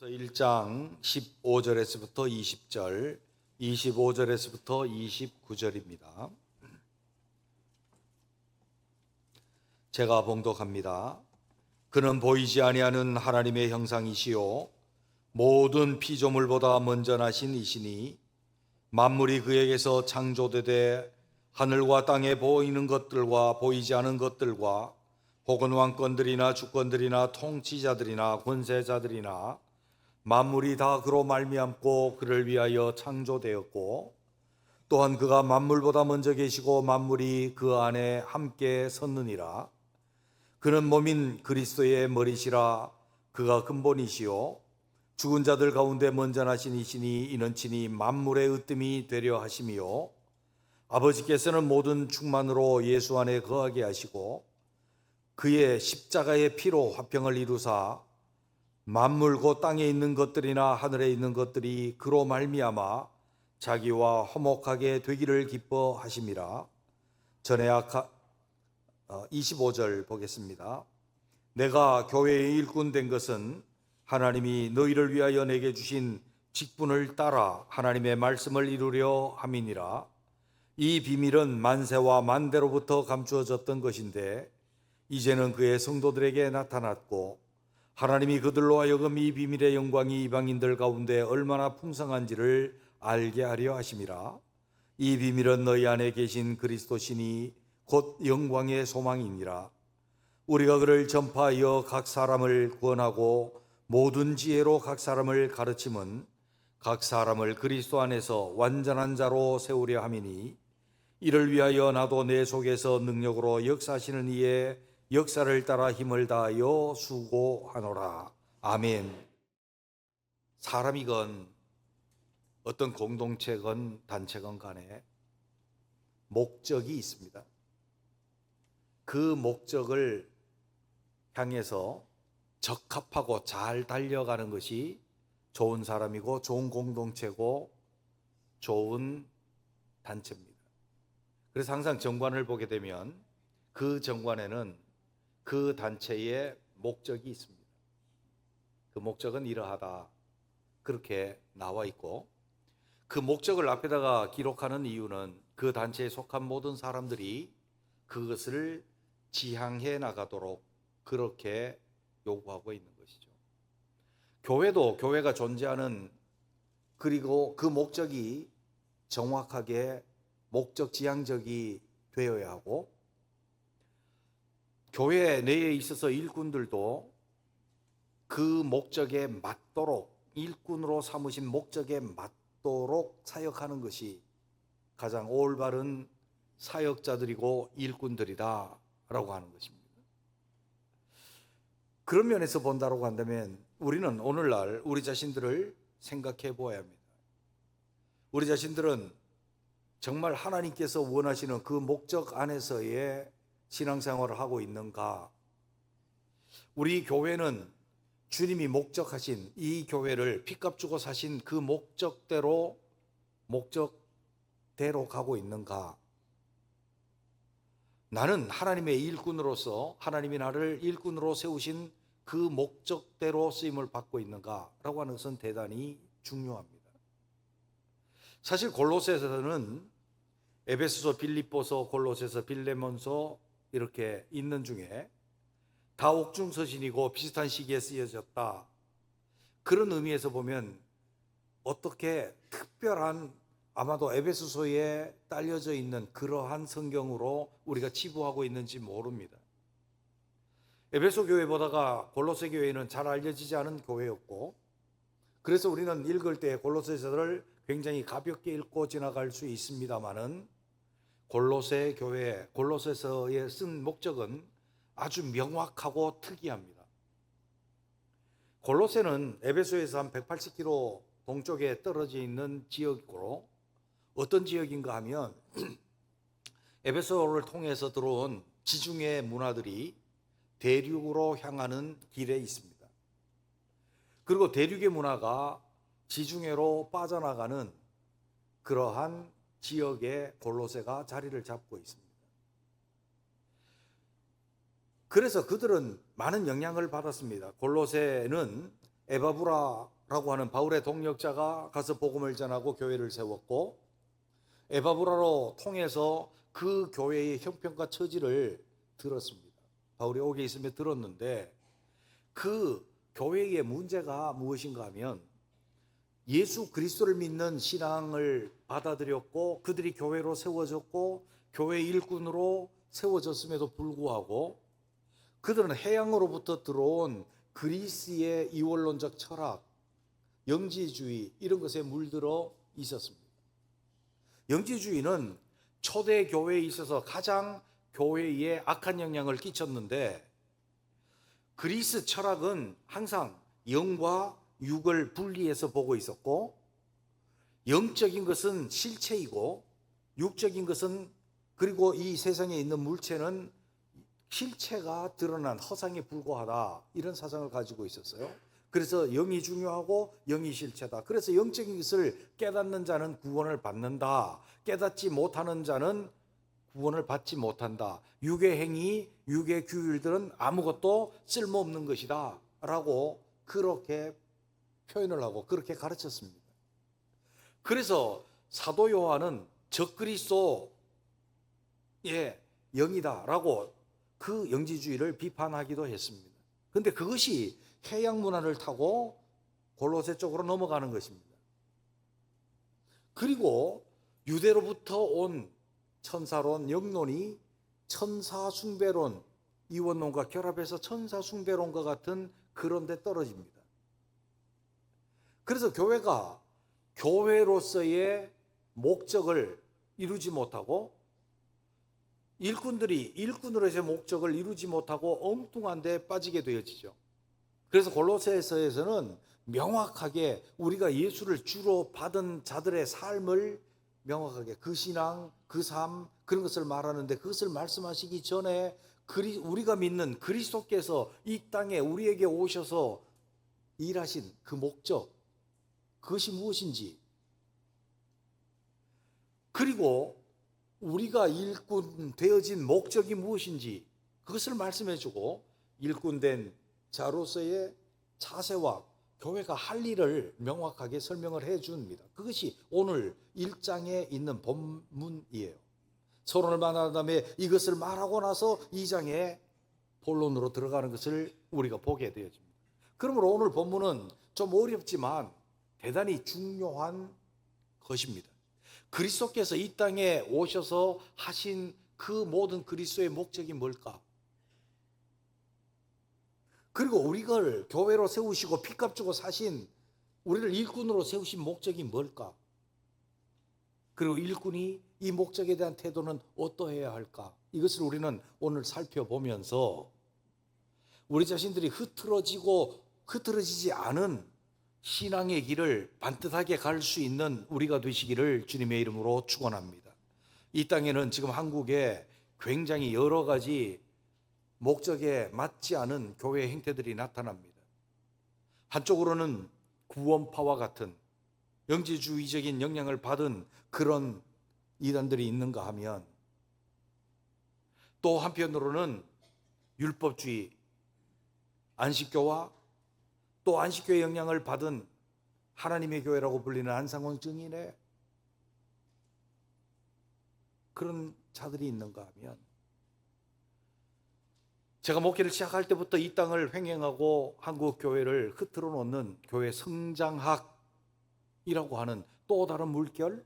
1장 15절에서부터 20절, 25절에서부터 29절입니다. 제가 봉독합니다. 그는 보이지 아니하는 하나님의 형상이시요 모든 피조물보다 먼저 나신 이시니 만물이 그에게서 창조되되 하늘과 땅에 보이는 것들과 보이지 않은 것들과 혹은 왕권들이나 주권들이나 통치자들이나 권세자들이나 만물이 다 그로 말미암고 그를 위하여 창조되었고 또한 그가 만물보다 먼저 계시고 만물이 그 안에 함께 섰느니라. 그는 몸인 그리스도의 머리시라. 그가 근본이시요 죽은 자들 가운데 먼저 나신 이시니 이는 친히 만물의 으뜸이 되려 하심이요 아버지께서는 모든 충만으로 예수 안에 거하게 하시고 그의 십자가의 피로 화평을 이루사 만물 곧 땅에 있는 것들이나 하늘에 있는 것들이 그로 말미암아 자기와 화목하게 되기를 기뻐하심이라. 전에 25절 보겠습니다. 내가 교회의 일꾼 된 것은 하나님이 너희를 위하여 내게 주신 직분을 따라 하나님의 말씀을 이루려 함이니라. 이 비밀은 만세와 만대로부터 감추어졌던 것인데 이제는 그의 성도들에게 나타났고 하나님이 그들로 하여금 이 비밀의 영광이 이방인들 가운데 얼마나 풍성한지를 알게 하려 하심이라. 이 비밀은 너희 안에 계신 그리스도시니 곧 영광의 소망이니라. 우리가 그를 전파하여 각 사람을 구원하고 모든 지혜로 각 사람을 가르침은 각 사람을 그리스도 안에서 완전한 자로 세우려 함이니 이를 위하여 나도 내 속에서 능력으로 역사하시는 이의 역사를 따라 힘을 다하여 수고하노라. 아멘. 사람이건 어떤 공동체건 단체건 간에 목적이 있습니다. 그 목적을 향해서 적합하고 잘 달려가는 것이 좋은 사람이고 좋은 공동체고 좋은 단체입니다. 그래서 항상 정관을 보게 되면 그 정관에는 그 단체의 목적이 있습니다. 그 목적은 이러하다 그렇게 나와 있고 그 목적을 앞에다가 기록하는 이유는 그 단체에 속한 모든 사람들이 그것을 지향해 나가도록 그렇게 요구하고 있는 것이죠. 교회도 교회가 존재하는 그리고 그 목적이 정확하게 목적 지향적이 되어야 하고 교회 내에 있어서 일꾼들도 그 목적에 맞도록 일꾼으로 삼으신 목적에 맞도록 사역하는 것이 가장 올바른 사역자들이고 일꾼들이다 라고 하는 것입니다. 그런 면에서 본다고 한다면 우리는 오늘날 우리 자신들을 생각해 보아야 합니다. 우리 자신들은 정말 하나님께서 원하시는 그 목적 안에서의 신앙생활을 하고 있는가? 우리 교회는 주님이 목적하신 이 교회를 피값 주고 사신 그 목적대로 가고 있는가? 나는 하나님의 일꾼으로서 하나님이 나를 일꾼으로 세우신 그 목적대로 쓰임을 받고 있는가? 라고 하는 것은 대단히 중요합니다. 사실 골로새서는 에베소서, 빌립보서, 골로새서, 빌레몬서 이렇게 있는 중에 다 옥중서신이고 비슷한 시기에 쓰여졌다. 그런 의미에서 보면 어떻게 특별한 아마도 에베소서에 딸려져 있는 그러한 성경으로 우리가 치부하고 있는지 모릅니다. 에베소 교회보다가 골로새 교회는 잘 알려지지 않은 교회였고 그래서 우리는 읽을 때 골로새서를 굉장히 가볍게 읽고 지나갈 수 있습니다만은 골로새 교회, 골로새서에 쓴 목적은 아주 명확하고 특이합니다. 골로새는 에베소에서 한 180km 동쪽에 떨어져 있는 지역으로 어떤 지역인가 하면 에베소를 통해서 들어온 지중해 문화들이 대륙으로 향하는 길에 있습니다. 그리고 대륙의 문화가 지중해로 빠져나가는 그러한 지역에 골로새가 자리를 잡고 있습니다. 그래서 그들은 많은 영향을 받았습니다. 골로새는 에바브라라고 하는 바울의 동역자가 가서 복음을 전하고 교회를 세웠고, 에바브라로 통해서 그 교회의 형편과 처지를 들었습니다. 바울이 오게 있으며 들었는데, 그 교회의 문제가 무엇인가 하면 예수 그리스도를 믿는 신앙을 받아들였고 그들이 교회로 세워졌고 교회 일꾼으로 세워졌음에도 불구하고 그들은 해양으로부터 들어온 그리스의 이원론적 철학, 영지주의 이런 것에 물들어 있었습니다. 영지주의는 초대 교회에 있어서 가장 교회에 악한 영향을 끼쳤는데, 그리스 철학은 항상 영과 육을 분리해서 보고 있었고, 영적인 것은 실체이고 육적인 것은, 그리고 이 세상에 있는 물체는 실체가 드러난 허상에 불과하다, 이런 사상을 가지고 있었어요. 그래서 영이 중요하고 영이 실체다. 그래서 영적인 것을 깨닫는 자는 구원을 받는다, 깨닫지 못하는 자는 구원을 받지 못한다. 육의 행위, 육의 규율들은 아무것도 쓸모없는 것이다 라고 그렇게 표현을 하고 그렇게 가르쳤습니다. 그래서 사도 요한은 적그리스도의 영이다 라고 그 영지주의를 비판하기도 했습니다. 그런데 그것이 해양 문화를 타고 골로새 쪽으로 넘어가는 것입니다. 그리고 유대로부터 온 천사론, 영론이 천사 숭배론, 이원론과 결합해서 천사 숭배론과 같은 그런 데 떨어집니다. 그래서 교회가 교회로서의 목적을 이루지 못하고 일꾼들이 일꾼으로서의 목적을 이루지 못하고 엉뚱한 데 빠지게 되어지죠. 그래서 골로새서에서는 명확하게 우리가 예수를 주로 받은 자들의 삶을 명확하게, 그 신앙, 그 삶, 그런 것을 말하는데, 그것을 말씀하시기 전에 우리가 믿는 그리스도께서 이 땅에 우리에게 오셔서 일하신 그 목적, 그것이 무엇인지, 그리고 우리가 일꾼 되어진 목적이 무엇인지 그것을 말씀해주고, 일꾼된 자로서의 자세와 교회가 할 일을 명확하게 설명을 해줍니다. 그것이 오늘 1장에 있는 본문이에요. 서론을 말한 다음에 이것을 말하고 나서 2장에 본론으로 들어가는 것을 우리가 보게 되어집니다. 그러므로 오늘 본문은 좀 어렵지만 대단히 중요한 것입니다. 그리스도께서 이 땅에 오셔서 하신 그 모든 그리스도의 목적이 뭘까? 그리고 우리를 교회로 세우시고 피값 주고 사신, 우리를 일꾼으로 세우신 목적이 뭘까? 그리고 일꾼이 이 목적에 대한 태도는 어떠해야 할까? 이것을 우리는 오늘 살펴보면서 우리 자신들이 흐트러지지 않은 신앙의 길을 반듯하게 갈 수 있는 우리가 되시기를 주님의 이름으로 축원합니다. 이 땅에는 지금 한국에 굉장히 여러 가지 목적에 맞지 않은 교회 행태들이 나타납니다. 한쪽으로는 구원파와 같은 영지주의적인 영향을 받은 그런 이단들이 있는가 하면, 또 한편으로는 율법주의, 안식교와 또 안식교의 영향을 받은 하나님의 교회라고 불리는 안상원 증인의 그런 자들이 있는가 하면, 제가 목회를 시작할 때부터 이 땅을 횡행하고 한국 교회를 흐트러 놓는 교회 성장학이라고 하는 또 다른 물결,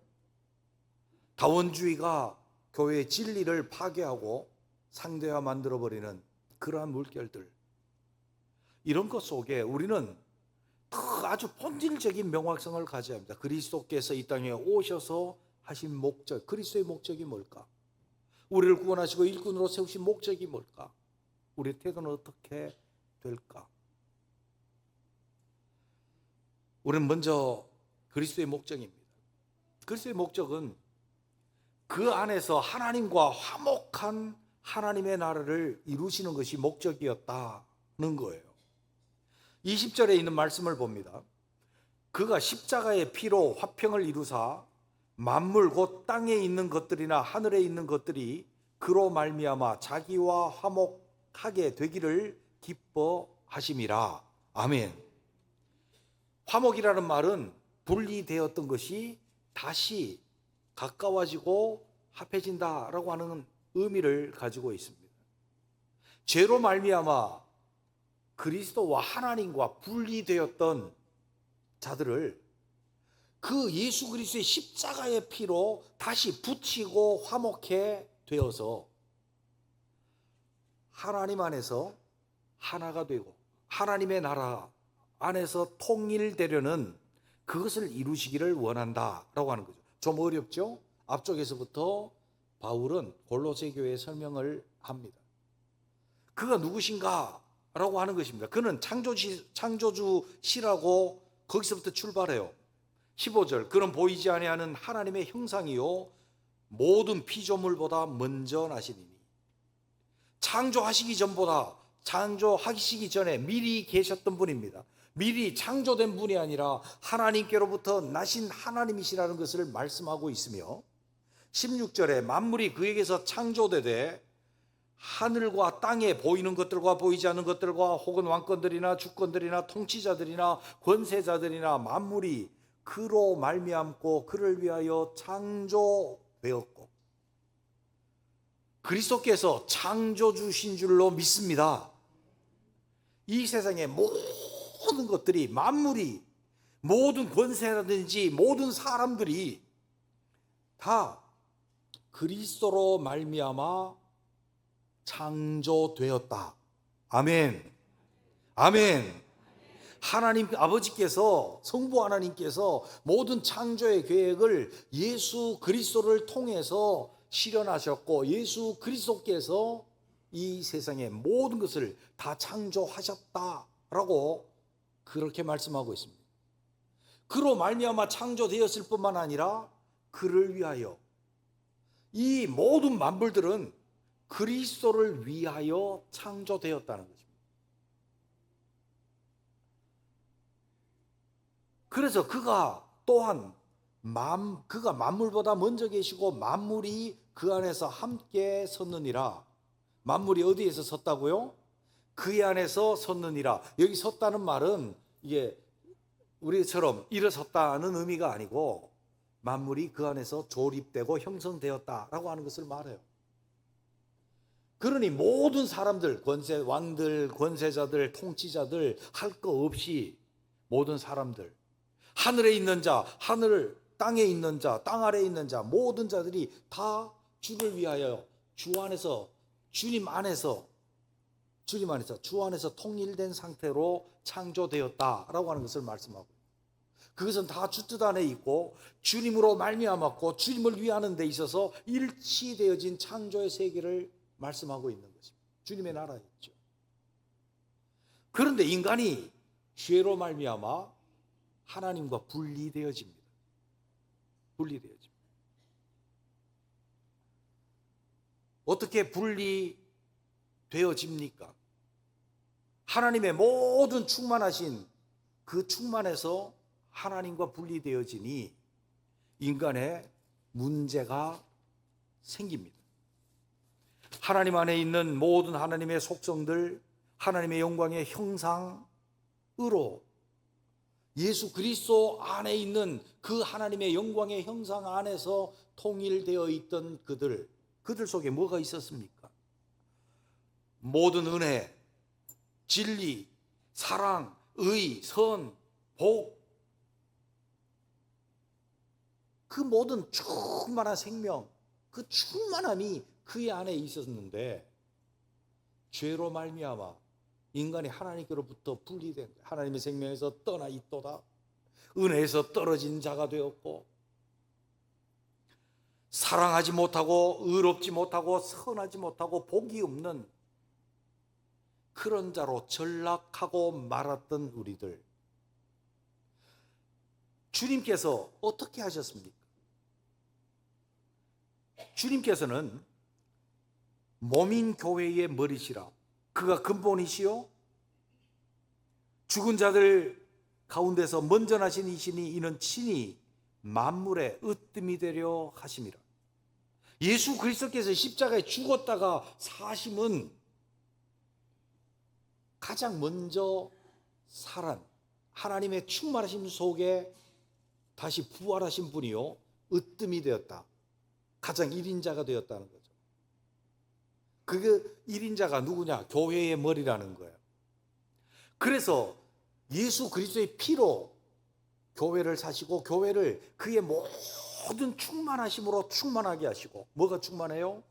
다원주의가 교회의 진리를 파괴하고 상대화 만들어버리는 그러한 물결들, 이런 것 속에 우리는 아주 본질적인 명확성을 가져야 합니다. 그리스도께서 이 땅에 오셔서 하신 목적, 그리스도의 목적이 뭘까? 우리를 구원하시고 일꾼으로 세우신 목적이 뭘까? 우리의 태도는 어떻게 될까? 우리는 먼저 그리스도의 목적입니다. 그리스도의 목적은 그 안에서 하나님과 화목한 하나님의 나라를 이루시는 것이 목적이었다는 거예요. 20절에 있는 말씀을 봅니다. 그가 십자가의 피로 화평을 이루사 만물 곧 땅에 있는 것들이나 하늘에 있는 것들이 그로 말미암아 자기와 화목하게 되기를 기뻐하심이라. 아멘. 화목이라는 말은 분리되었던 것이 다시 가까워지고 합해진다라고 하는 의미를 가지고 있습니다. 죄로 말미암아 그리스도와 하나님과 분리되었던 자들을 그 예수 그리스도의 십자가의 피로 다시 붙이고 화목해 되어서 하나님 안에서 하나가 되고 하나님의 나라 안에서 통일되려는 그것을 이루시기를 원한다라고 하는 거죠. 좀 어렵죠? 앞쪽에서부터 바울은 골로새 교회에 설명을 합니다. 그가 누구신가? 라고 하는 것입니다. 그는 창조주시라고 거기서부터 출발해요. 15절, 그는 보이지 아니하는 하나님의 형상이요 모든 피조물보다 먼저 나시니니. 창조하시기 전에 미리 계셨던 분입니다. 미리 창조된 분이 아니라 하나님께로부터 나신 하나님이시라는 것을 말씀하고 있으며, 16절에 만물이 그에게서 창조되되 하늘과 땅에 보이는 것들과 보이지 않는 것들과 혹은 왕권들이나 주권들이나 통치자들이나 권세자들이나 만물이 그로 말미암고 그를 위하여 창조되었고, 그리스도께서 창조주신 줄로 믿습니다. 이 세상의 모든 것들이, 만물이, 모든 권세라든지 모든 사람들이 다 그리스도로 말미암아 창조되었다. 아멘. 아멘. 하나님 아버지께서, 성부 하나님께서 모든 창조의 계획을 예수 그리스도를 통해서 실현하셨고, 예수 그리스도께서 이 세상의 모든 것을 다 창조하셨다라고 그렇게 말씀하고 있습니다. 그로 말미암아 창조되었을 뿐만 아니라 그를 위하여, 이 모든 만물들은 그리스도를 위하여 창조되었다는 것입니다. 그래서 그가 또한 그가 만물보다 먼저 계시고 만물이 그 안에서 함께 섰느니라. 만물이 어디에서 섰다고요? 그의 안에서 섰느니라. 여기 섰다는 말은 이게 우리처럼 일어섰다는 의미가 아니고 만물이 그 안에서 조립되고 형성되었다라고 하는 것을 말해요. 그러니 모든 사람들, 왕들, 권세자들, 통치자들 할 거 없이 모든 사람들, 하늘에 있는 자, 땅에 있는 자, 땅 아래에 있는 자, 모든 자들이 다 주를 위하여 주 안에서, 주님 안에서, 주 안에서 통일된 상태로 창조되었다라고 하는 것을 말씀하고, 그것은 다 주 뜻 안에 있고 주님으로 말미암았고 주님을 위하는 데 있어서 일치되어진 창조의 세계를 말씀하고 있는 것입니다. 주님의 나라였죠. 그런데 인간이 죄로 말미암아 하나님과 분리되어집니다. 어떻게 분리되어집니까? 하나님의 모든 충만하신 그 충만에서 하나님과 분리되어지니 인간의 문제가 생깁니다. 하나님 안에 있는 모든 하나님의 속성들, 하나님의 영광의 형상으로 예수 그리스도 안에 있는 그 하나님의 영광의 형상 안에서 통일되어 있던 그들 속에 뭐가 있었습니까? 모든 은혜, 진리, 사랑, 의, 선, 복, 그 모든 충만한 생명, 그 충만함이 그의 안에 있었는데 죄로 말미암아 인간이 하나님께로부터 분리된, 하나님의 생명에서 떠나 있도다, 은혜에서 떨어진 자가 되었고, 사랑하지 못하고 의롭지 못하고 선하지 못하고 복이 없는 그런 자로 전락하고 말았던 우리들, 주님께서 어떻게 하셨습니까? 주님께서는 몸인 교회의 머리시라. 그가 근본이시요 죽은 자들 가운데서 먼저 나신 이시니 이는 친히 만물의 으뜸이 되려 하심이라. 예수 그리스도께서 십자가에 죽었다가 사심은 가장 먼저 살한, 하나님의 충만하심 속에 다시 부활하신 분이요 으뜸이 되었다. 가장 1인자가 되었다는 거죠. 그 1인자가 누구냐? 교회의 머리라는 거예요. 그래서 예수 그리스도의 피로 교회를 사시고 교회를 그의 모든 충만하심으로 충만하게 하시고, 뭐가 충만해요?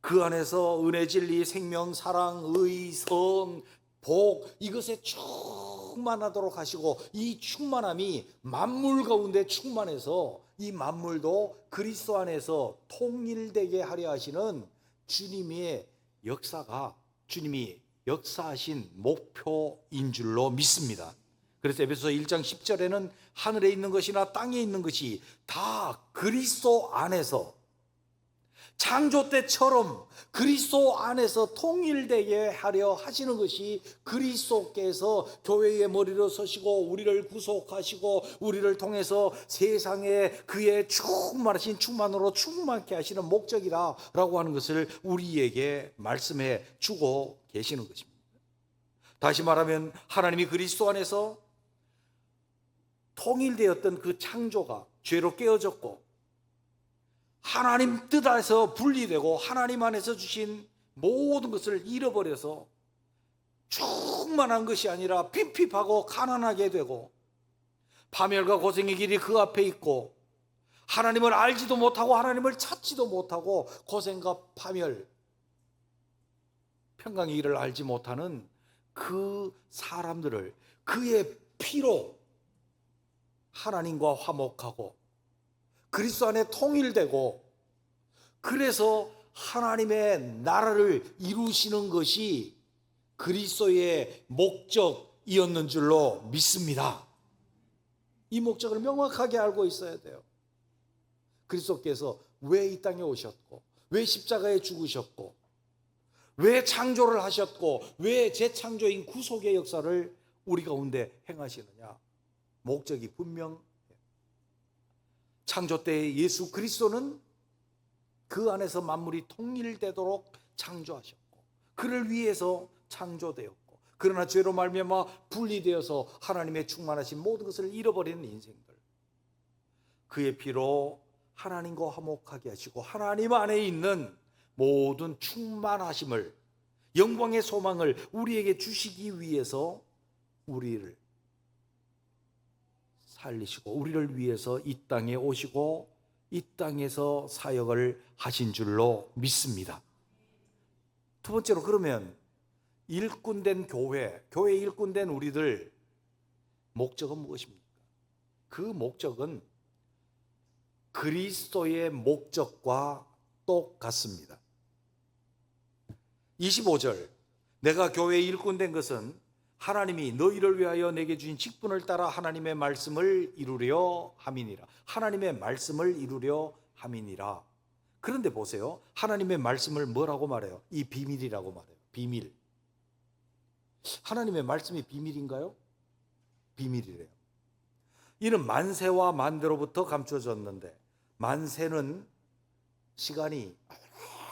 그 안에서 은혜, 진리, 생명, 사랑, 의, 선, 복, 이것에 충만하도록 하시고, 이 충만함이 만물 가운데 충만해서 이 만물도 그리스도 안에서 통일되게 하려 하시는 주님의 역사가, 주님이 역사하신 목표인 줄로 믿습니다. 그래서 에베소서 1장 10절에는 하늘에 있는 것이나 땅에 있는 것이 다 그리스도 안에서, 창조 때처럼 그리스도 안에서 통일되게 하려 하시는 것이, 그리스도께서 교회의 머리로 서시고 우리를 구속하시고 우리를 통해서 세상에 그의 충만하신 충만으로 충만케 하시는 목적이라고 하는 것을 우리에게 말씀해 주고 계시는 것입니다. 다시 말하면 하나님이 그리스도 안에서 통일되었던 그 창조가 죄로 깨어졌고 하나님 뜻 안에서 분리되고 하나님 안에서 주신 모든 것을 잃어버려서 충만한 것이 아니라 핍핍하고 가난하게 되고, 파멸과 고생의 길이 그 앞에 있고 하나님을 알지도 못하고 하나님을 찾지도 못하고 고생과 파멸, 평강의 길을 알지 못하는 그 사람들을 그의 피로 하나님과 화목하고 그리스도 안에 통일되고, 그래서 하나님의 나라를 이루시는 것이 그리스도의 목적이었는 줄로 믿습니다. 이 목적을 명확하게 알고 있어야 돼요. 그리스도께서 왜 이 땅에 오셨고, 왜 십자가에 죽으셨고, 왜 창조를 하셨고, 왜 재창조인 구속의 역사를 우리 가운데 행하시느냐. 목적이 분명. 창조 때 예수 그리스도는 그 안에서 만물이 통일되도록 창조하셨고, 그를 위해서 창조되었고, 그러나 죄로 말미암아 분리되어서 하나님의 충만하신 모든 것을 잃어버리는 인생들, 그의 피로 하나님과 화목하게 하시고 하나님 안에 있는 모든 충만하심을, 영광의 소망을 우리에게 주시기 위해서 우리를 살리시고 우리를 위해서 이 땅에 오시고 이 땅에서 사역을 하신 줄로 믿습니다. 두 번째로, 그러면 일꾼된 교회, 일꾼된 우리들 목적은 무엇입니까? 그 목적은 그리스도의 목적과 똑같습니다. 25절, 내가 교회의 일꾼된 것은 하나님이 너희를 위하여 내게 주신 직분을 따라 하나님의 말씀을 이루려 함이니라. 하나님의 말씀을 이루려 함이니라. 그런데 보세요, 하나님의 말씀을 뭐라고 말해요? 이 비밀이라고 말해요. 비밀. 하나님의 말씀이 비밀인가요? 비밀이래요. 이는 만세와 만대로부터 감춰졌는데, 만세는 시간이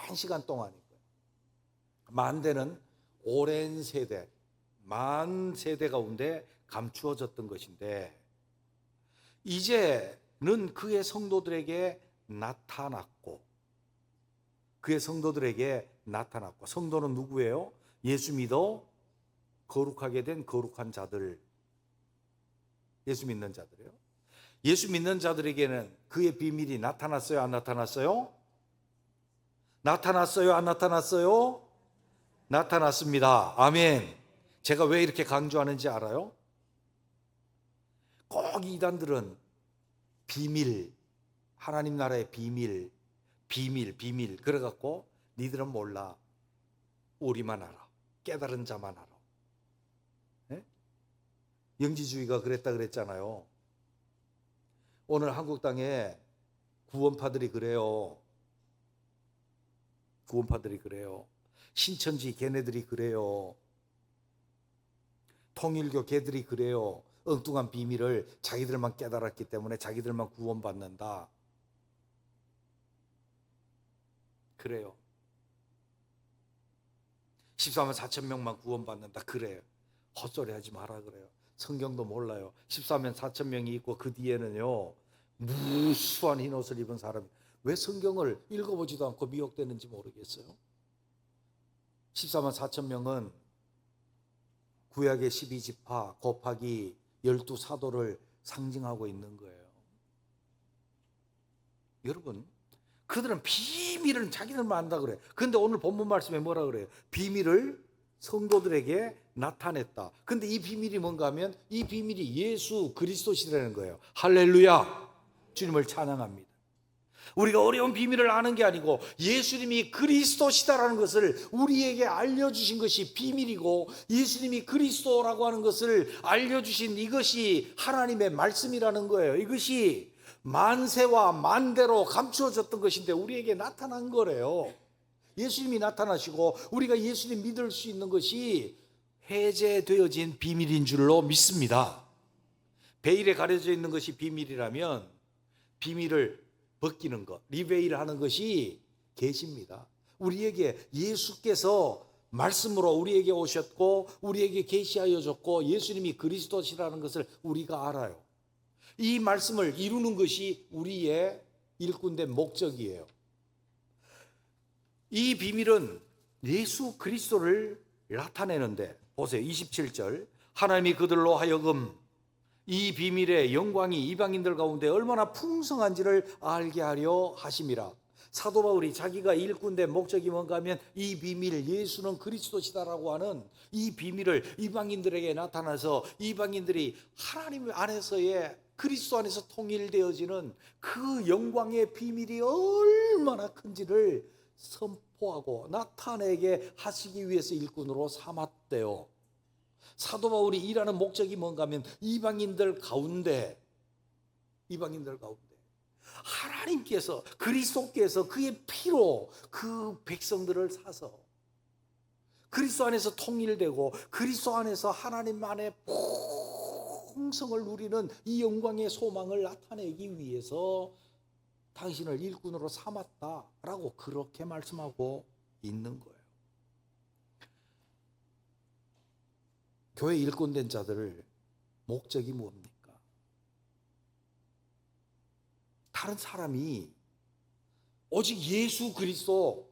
한 시간 동안이고요, 만대는 오랜 세대, 만 세대 가운데 감추어졌던 것인데, 이제는 그의 성도들에게 나타났고, 성도는 누구예요? 예수 믿어 거룩하게 된 거룩한 자들, 예수 믿는 자들이에요. 예수 믿는 자들에게는 그의 비밀이 나타났어요, 안 나타났어요? 나타났어요, 안 나타났어요? 나타났습니다. 아멘. 제가 왜 이렇게 강조하는지 알아요? 꼭 이단들은 비밀, 하나님 나라의 비밀 그래갖고 니들은 몰라, 우리만 알아, 깨달은 자만 알아. 네? 영지주의가 그랬다 그랬잖아요. 오늘 한국 땅에 구원파들이 그래요. 신천지 걔네들이 그래요. 통일교 걔들이 그래요. 엉뚱한 비밀을 자기들만 깨달았기 때문에 자기들만 구원받는다. 그래요. 14만 4천 명만 구원받는다. 그래요. 헛소리 하지 마라 그래요. 성경도 몰라요. 14만 4천 명이 있고 그 뒤에는요 무수한 흰옷을 입은 사람이, 왜 성경을 읽어보지도 않고 미혹되는지 모르겠어요. 14만 4천 명은 구약의 12지파 곱하기 12사도를 상징하고 있는 거예요. 여러분, 그들은 비밀을 자기들만 안다 그래요. 그런데 오늘 본문 말씀에 뭐라 그래요? 비밀을 성도들에게 나타냈다. 근데 이 비밀이 뭔가 하면 이 비밀이 예수 그리스도시라는 거예요. 할렐루야. 주님을 찬양합니다. 우리가 어려운 비밀을 아는 게 아니고 예수님이 그리스도시다라는 것을 우리에게 알려주신 것이 비밀이고, 예수님이 그리스도라고 하는 것을 알려주신 이것이 하나님의 말씀이라는 거예요. 이것이 만세와 만대로 감추어졌던 것인데 우리에게 나타난 거래요. 예수님이 나타나시고 우리가 예수님 믿을 수 있는 것이 해제되어진 비밀인 줄로 믿습니다. 베일에 가려져 있는 것이 비밀이라면 비밀을 벗기는 것, 리베일 하는 것이 계시입니다. 우리에게 예수께서 말씀으로 우리에게 오셨고 우리에게 계시하여 줬고 예수님이 그리스도시라는 것을 우리가 알아요. 이 말씀을 이루는 것이 우리의 일꾼된 목적이에요. 이 비밀은 예수 그리스도를 나타내는데, 보세요. 27절, 하나님이 그들로 하여금 이 비밀의 영광이 이방인들 가운데 얼마나 풍성한지를 알게 하려 하심이라. 사도 바울이 자기가 일꾼된 목적이 뭔가 하면 이 비밀, 예수는 그리스도시다라고 하는 이 비밀을 이방인들에게 나타나서 이방인들이 하나님 안에서의 그리스도 안에서 통일되어지는 그 영광의 비밀이 얼마나 큰지를 선포하고 나타내게 하시기 위해서 일꾼으로 삼았대요. 사도 바울이 일하는 목적이 뭔가 하면 이방인들 가운데 하나님께서 그리스도께서 그의 피로 그 백성들을 사서 그리스도 안에서 통일되고 그리스도 안에서 하나님만의 풍성을 누리는 이 영광의 소망을 나타내기 위해서 당신을 일꾼으로 삼았다라고 그렇게 말씀하고 있는 거예요. 교회 일꾼된 자들 목적이 뭡니까? 다른 사람이 오직 예수 그리스도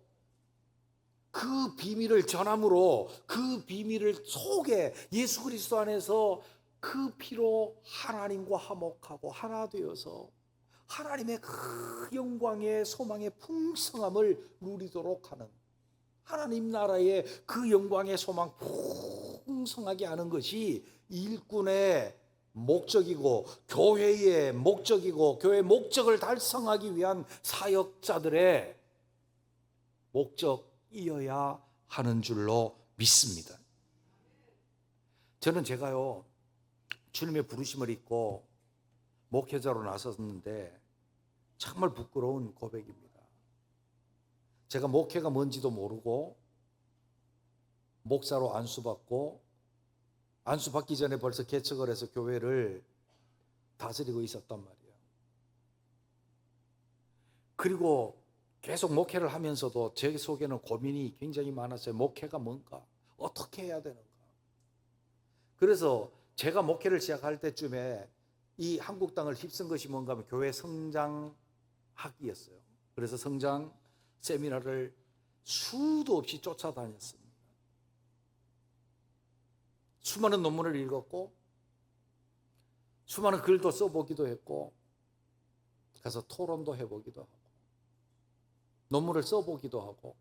그 비밀을 전함으로 그 비밀을 속에 예수 그리스도 안에서 그 피로 하나님과 화목하고 하나 되어서 하나님의 그 영광의 소망의 풍성함을 누리도록 하는, 하나님 나라의 그 영광의 소망 풍성하게 하는 것이 일꾼의 목적이고 교회의 목적이고 교회의 목적을 달성하기 위한 사역자들의 목적이어야 하는 줄로 믿습니다. 저는 제가요 주님의 부르심을 입고 목회자로 나섰는데 정말 부끄러운 고백입니다. 제가 목회가 뭔지도 모르고 목사로 안수받고 안수받기 전에 벌써 개척을 해서 교회를 다스리고 있었단 말이에요. 그리고 계속 목회를 하면서도 제 속에는 고민이 굉장히 많았어요. 목회가 뭔가? 어떻게 해야 되는가? 그래서 제가 목회를 시작할 때쯤에 이 한국 땅을 휩쓴 것이 뭔가 하면 교회 성장학이었어요. 그래서 성장 세미나를 수도 없이 쫓아다녔습니다. 수많은 논문을 읽었고 수많은 글도 써보기도 했고 가서 토론도 해보기도 하고 논문을 써보기도 하고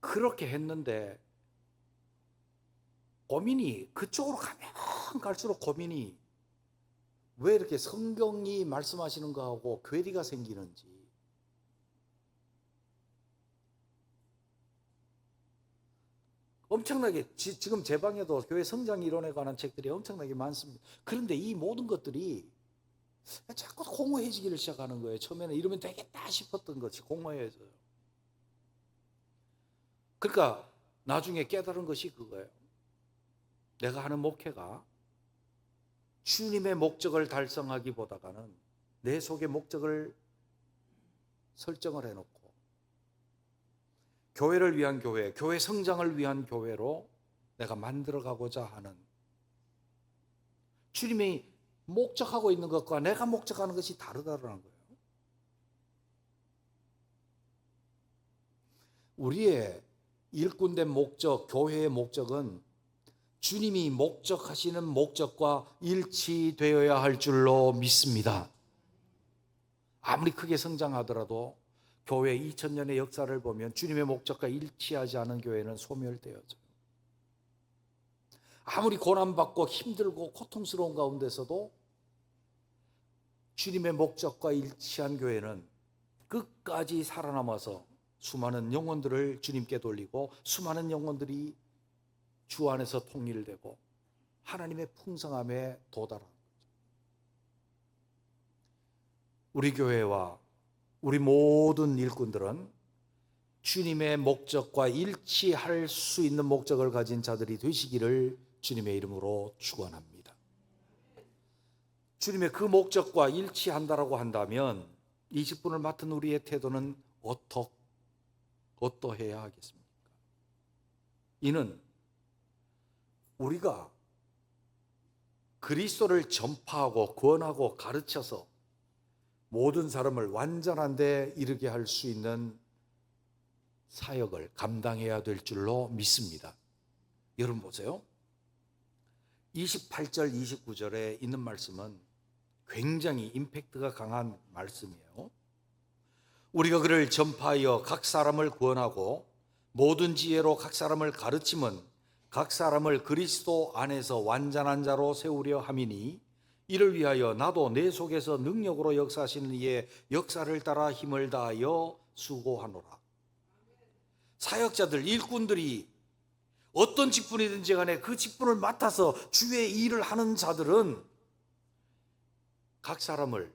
그렇게 했는데 고민이 그쪽으로 가면 갈수록 고민이 왜 이렇게 성경이 말씀하시는 거하고 괴리가 생기는지, 엄청나게 지금 제 방에도 교회 성장 이론에 관한 책들이 엄청나게 많습니다. 그런데 이 모든 것들이 자꾸 공허해지기를 시작하는 거예요. 처음에는 이러면 되겠다 싶었던 것이 공허해져요. 그러니까 나중에 깨달은 것이 그거예요. 내가 하는 목회가 주님의 목적을 달성하기보다는 내 속의 목적을 설정을 해놓고 교회를 위한 교회, 교회 성장을 위한 교회로 내가 만들어가고자 하는, 주님이 목적하고 있는 것과 내가 목적하는 것이 다르다는 거예요. 우리의 일꾼된 목적, 교회의 목적은 주님이 목적하시는 목적과 일치되어야 할 줄로 믿습니다. 아무리 크게 성장하더라도 교회 2000년의 역사를 보면 주님의 목적과 일치하지 않은 교회는 소멸되어져요. 아무리 고난받고 힘들고 고통스러운 가운데서도 주님의 목적과 일치한 교회는 끝까지 살아남아서 수많은 영혼들을 주님께 돌리고 수많은 영혼들이 주 안에서 통일되고 하나님의 풍성함에 도달한 거죠. 우리 교회와 우리 모든 일꾼들은 주님의 목적과 일치할 수 있는 목적을 가진 자들이 되시기를 주님의 이름으로 축원합니다. 주님의 그 목적과 일치한다라고 한다면 20분을 맡은 우리의 태도는 어떠해야 하겠습니까? 이는 우리가 그리스도를 전파하고 권하고 가르쳐서 모든 사람을 완전한 데 이르게 할 수 있는 사역을 감당해야 될 줄로 믿습니다. 여러분 보세요. 28절 29절에 있는 말씀은 굉장히 임팩트가 강한 말씀이에요. 우리가 그를 전파하여 각 사람을 구원하고 모든 지혜로 각 사람을 가르치면 각 사람을 그리스도 안에서 완전한 자로 세우려 함이니 이를 위하여 나도 내 속에서 능력으로 역사하시는 이의 역사를 따라 힘을 다하여 수고하노라. 사역자들, 일꾼들이 어떤 직분이든지 간에 그 직분을 맡아서 주의 일을 하는 자들은 각 사람을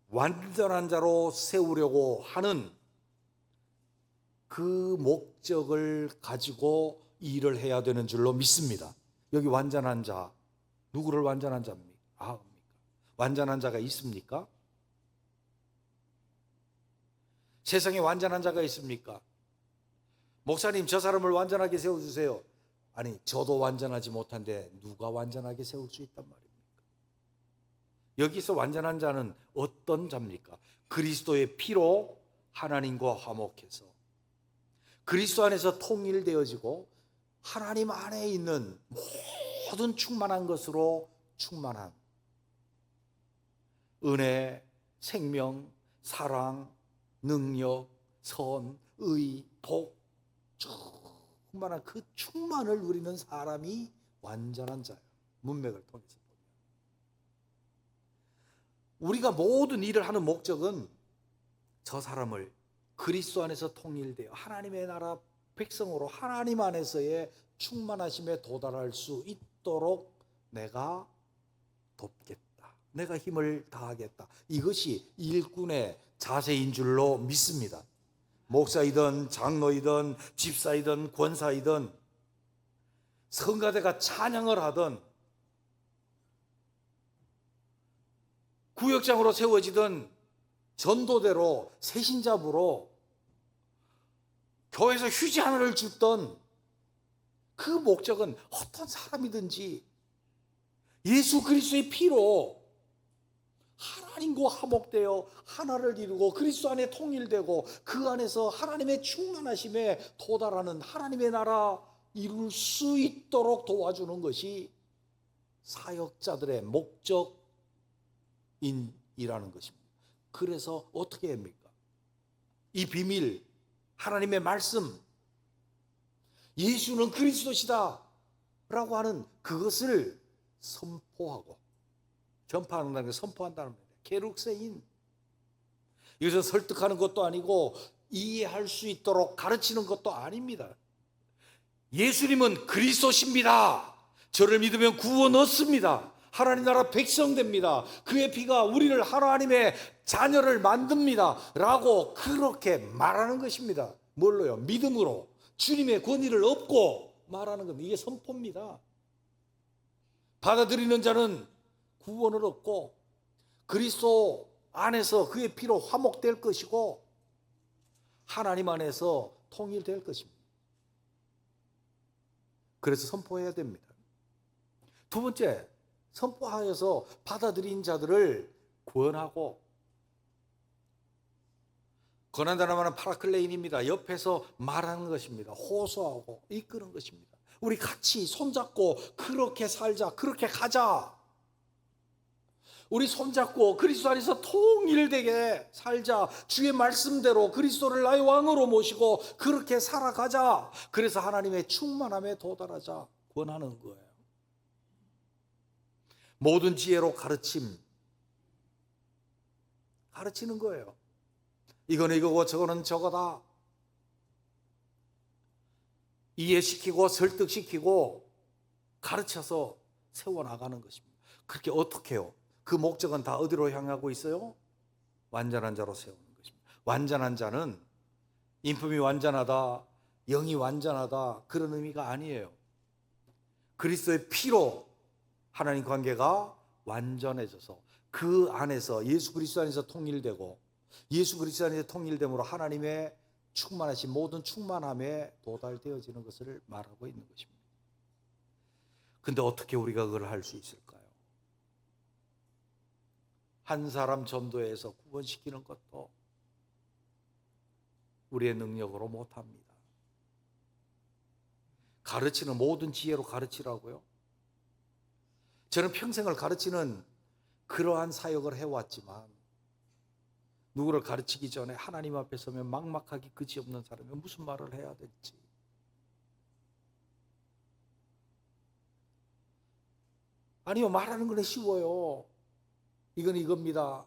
완전한 자로 세우려고 하는 그 목적을 가지고 일을 해야 되는 줄로 믿습니다. 여기 완전한 자, 누구를 완전한 자입니까? 완전한 자가 있습니까? 세상에 완전한 자가 있습니까? 목사님, 저 사람을 완전하게 세워주세요. 아니, 저도 완전하지 못한데 누가 완전하게 세울 수 있단 말입니까? 여기서 완전한 자는 어떤 자입니까? 그리스도의 피로 하나님과 화목해서 그리스도 안에서 통일되어지고 하나님 안에 있는 모든 충만한 것으로 충만한 은혜, 생명, 사랑, 능력, 선, 의, 복, 충만한 그 충만을 누리는 사람이 완전한 자예요. 문맥을 통해서 보면 우리가 모든 일을 하는 목적은 저 사람을 그리스도 안에서 통일되어 하나님의 나라 백성으로 하나님 안에서의 충만하심에 도달할 수 있도록 내가 돕겠다, 내가 힘을 다하겠다. 이것이 일꾼의 자세인 줄로 믿습니다. 목사이든 장로이든 집사이든 권사이든 성가대가 찬양을 하든 구역장으로 세워지든 전도대로 새신자부로 교회에서 휴지 하나를 줍던 그 목적은 어떤 사람이든지 예수 그리스도의 피로 하나님과 화목되어 하나를 이루고 그리스도 안에 통일되고 그 안에서 하나님의 충만하심에 도달하는 하나님의 나라 이룰 수 있도록 도와주는 것이 사역자들의 목적인이라는 것입니다. 그래서 어떻게 합니까? 이 비밀, 하나님의 말씀, 예수는 그리스도시다 라고 하는 그것을 선포하고 전파한다는 게 선포한다는 겁니다. 게룩세인. 이것은 설득하는 것도 아니고 이해할 수 있도록 가르치는 것도 아닙니다. 예수님은 그리스도십니다. 저를 믿으면 구원 얻습니다. 하나님 나라 백성 됩니다. 그의 피가 우리를 하나님의 자녀를 만듭니다 라고 그렇게 말하는 것입니다. 뭘로요? 믿음으로 주님의 권위를 얻고 말하는 겁니다. 이게 선포입니다. 받아들이는 자는 구원을 얻고 그리스도 안에서 그의 피로 화목될 것이고 하나님 안에서 통일될 것입니다. 그래서 선포해야 됩니다. 두 번째, 선포하여서 받아들인 자들을 구원하고, 권한다는 말은 파라클레인입니다. 옆에서 말하는 것입니다. 호소하고 이끄는 것입니다. 우리 같이 손잡고 그렇게 살자, 그렇게 가자. 우리 손잡고 그리스도 안에서 통일되게 살자. 주의 말씀대로 그리스도를 나의 왕으로 모시고 그렇게 살아가자. 그래서 하나님의 충만함에 도달하자. 권하는 거예요. 모든 지혜로 가르치는 거예요. 이거는 이거고 저거는 저거다. 이해시키고 설득시키고 가르쳐서 세워나가는 것입니다. 그렇게 어떻게 해요? 그 목적은 다 어디로 향하고 있어요? 완전한 자로 세우는 것입니다. 완전한 자는 인품이 완전하다, 영이 완전하다 그런 의미가 아니에요. 그리스도의 피로 하나님 관계가 완전해져서 그 안에서 예수 그리스도 안에서 통일되고 예수 그리스도 안에서 통일됨으로 하나님의 충만하신 모든 충만함에 도달되어지는 것을 말하고 있는 것입니다. 근데 어떻게 우리가 그걸 할 수 있을까요? 한 사람 전도해서 구원시키는 것도 우리의 능력으로 못합니다. 가르치는 모든 지혜로 가르치라고요? 저는 평생을 가르치는 그러한 사역을 해왔지만 누구를 가르치기 전에 하나님 앞에 서면 막막하기 그지없는 사람이 무슨 말을 해야 될지. 아니요, 말하는 건 쉬워요. 이건 이겁니다.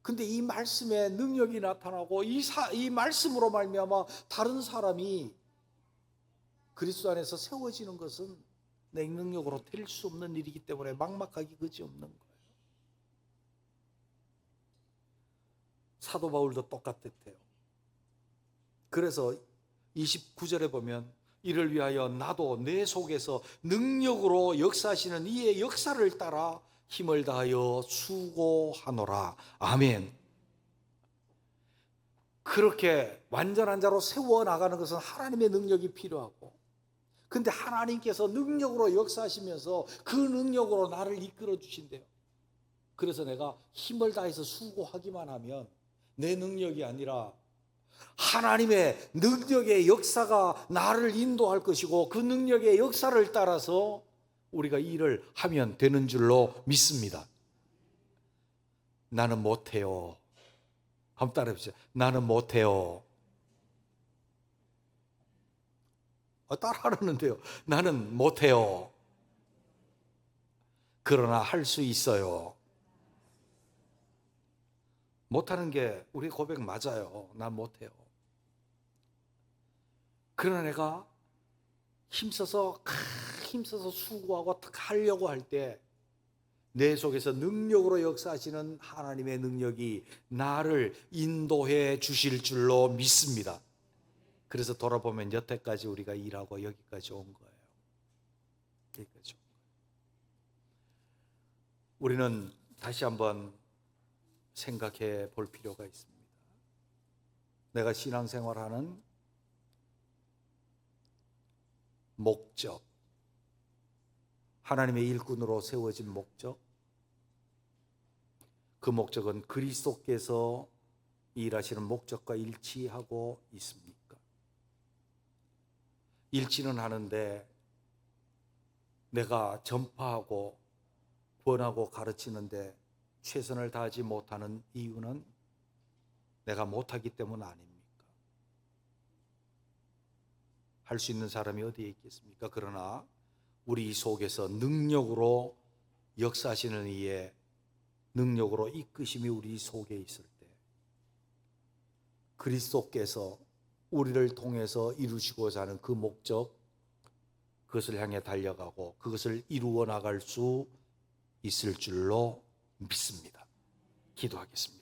근데 이 말씀에 능력이 나타나고 이 말씀으로 말미암아 다른 사람이 그리스도 안에서 세워지는 것은 내 능력으로 될 수 없는 일이기 때문에 막막하기 그지없는 거예요. 사도 바울도 똑같았대요. 그래서 29절에 보면 이를 위하여 나도 내 속에서 능력으로 역사하시는 이의 역사를 따라 힘을 다하여 수고하노라. 아멘. 그렇게 완전한 자로 세워나가는 것은 하나님의 능력이 필요하고, 근데 하나님께서 능력으로 역사하시면서 그 능력으로 나를 이끌어 주신대요. 그래서 내가 힘을 다해서 수고하기만 하면 내 능력이 아니라 하나님의 능력의 역사가 나를 인도할 것이고 그 능력의 역사를 따라서 우리가 일을 하면 되는 줄로 믿습니다. 나는 못해요. 한번 따라해 보세요. 나는 못해요. 따라하는데요. 나는 못해요. 그러나 할 수 있어요. 못하는 게 우리 고백 맞아요. 난 못해요. 그러나 내가 힘써서 수고하고 하려고 할 때 내 속에서 능력으로 역사하시는 하나님의 능력이 나를 인도해 주실 줄로 믿습니다. 그래서 돌아보면 여태까지 우리가 일하고 여기까지 온 거예요. 여기까지 온 거예요. 우리는 다시 한번 생각해 볼 필요가 있습니다. 내가 신앙생활하는 목적, 하나님의 일꾼으로 세워진 목적, 그 목적은 그리스도께서 일하시는 목적과 일치하고 있습니까? 일치는 하는데 내가 전파하고 권하고 가르치는데 최선을 다하지 못하는 이유는 내가 못하기 때문 아닙니까? 할 수 있는 사람이 어디에 있겠습니까? 그러나 우리 속에서 능력으로 역사하시는 이의 능력으로 이끄심이 우리 속에 있을 때 그리스도께서 우리를 통해서 이루시고자 하는 그 목적, 그것을 향해 달려가고 그것을 이루어 나갈 수 있을 줄로 믿습니다. 기도하겠습니다.